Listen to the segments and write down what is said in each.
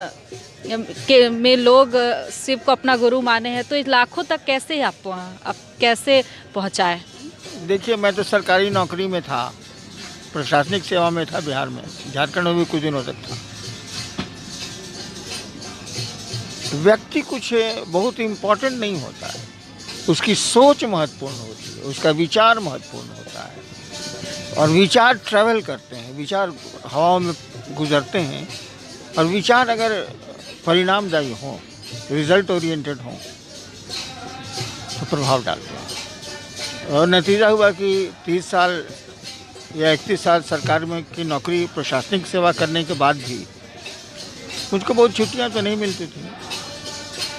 में लोग शिव को अपना गुरु माने हैं, तो इस लाखों तक कैसे आप कैसे पहुंचाए? देखिए, मैं तो सरकारी नौकरी में था, प्रशासनिक सेवा में था बिहार में, झारखंड में भी कुछ दिनों तक था। व्यक्ति कुछ बहुत इम्पोर्टेंट नहीं होता है, उसकी सोच महत्वपूर्ण होती है, उसका विचार महत्वपूर्ण होता है। और विचार ट्रैवल करते हैं, विचार हवाओं में गुजरते हैं, और विचार अगर परिणामदायी हों, रिजल्ट ओरिएंटेड हों, तो प्रभाव डालते हैं। और नतीजा हुआ कि 30 साल या 31 साल सरकार में की नौकरी, प्रशासनिक सेवा करने के बाद भी मुझको बहुत छुट्टियां तो नहीं मिलती थी,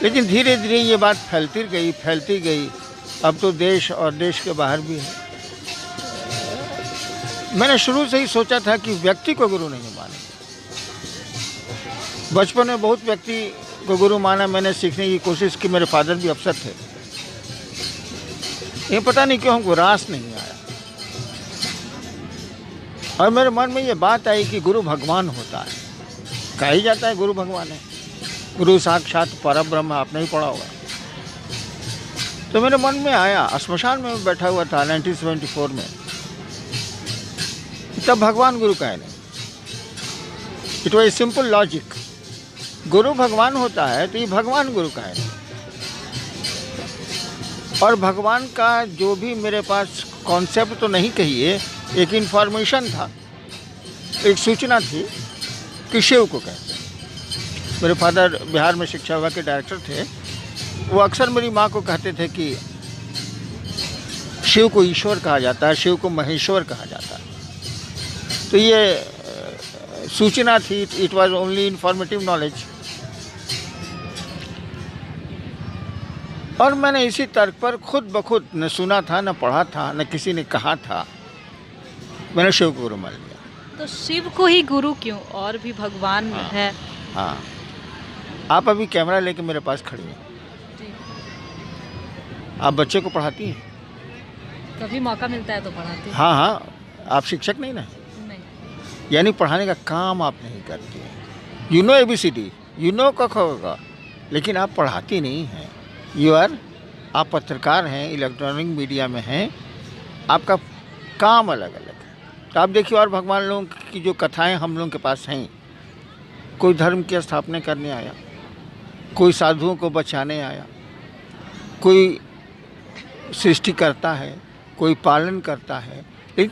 लेकिन धीरे धीरे ये बात फैलती गई। अब तो देश और देश के बाहर भी है। मैंने शुरू से ही सोचा था कि व्यक्ति को गुरु नहीं माने। बचपन में बहुत व्यक्ति को गुरु माना, मैंने सीखने की कोशिश की। मेरे फादर भी अफसर थे। ये पता नहीं क्यों हमको रास नहीं आया, और मेरे मन में ये बात आई कि गुरु भगवान होता है। कहा ही जाता है गुरु भगवान है, गुरु साक्षात परब्रह्म, आपने ही पढ़ा होगा। तो मेरे मन में आया, श्मशान में बैठा हुआ था 1974 में, तब भगवान गुरु का है नहीं। It was simple logic. गुरु भगवान होता है तो ये भगवान गुरु का है नहीं। और भगवान का जो भी मेरे पास कॉन्सेप्ट तो नहीं कहिए, एक इन्फॉर्मेशन था, एक सूचना थी कि शिव को कहते हैं। मेरे फादर बिहार में शिक्षा विभाग के डायरेक्टर थे। वो अक्सर मेरी माँ को कहते थे कि शिव को ईश्वर कहा जाता है, शिव को महेश्वर कहा जाता है। तो ये सूचना थी, it was only informative knowledge. और मैंने इसी तर्क पर खुद ब खुद न सुना था, न पढ़ा था, न किसी ने कहा था, मैंने शिव को गुरु मान लिया। तो शिव को ही गुरु क्यों? और भी भगवान है। हाँ, आप अभी कैमरा लेके मेरे पास खड़ी हैं, आप बच्चे को पढ़ाती हैं? कभी मौका मिलता है तो पढ़ाती हूँ। हाँ हाँ, आप शिक्षक नहीं ना? नहीं। यानी पढ़ाने का काम आप नहीं करती हैं। You know ABCD, you know क ख ग, लेकिन आप पढ़ाती नहीं हैं। आप पत्रकार हैं, इलेक्ट्रॉनिक मीडिया में हैं, आपका काम अलग अलग है। तो आप देखिए, और भगवान लोगों की जो कथाएं हम लोगों के पास हैं, कोई धर्म की स्थापना करने आया, कोई साधुओं को बचाने आया, कोई सृष्टि करता है, कोई पालन करता है,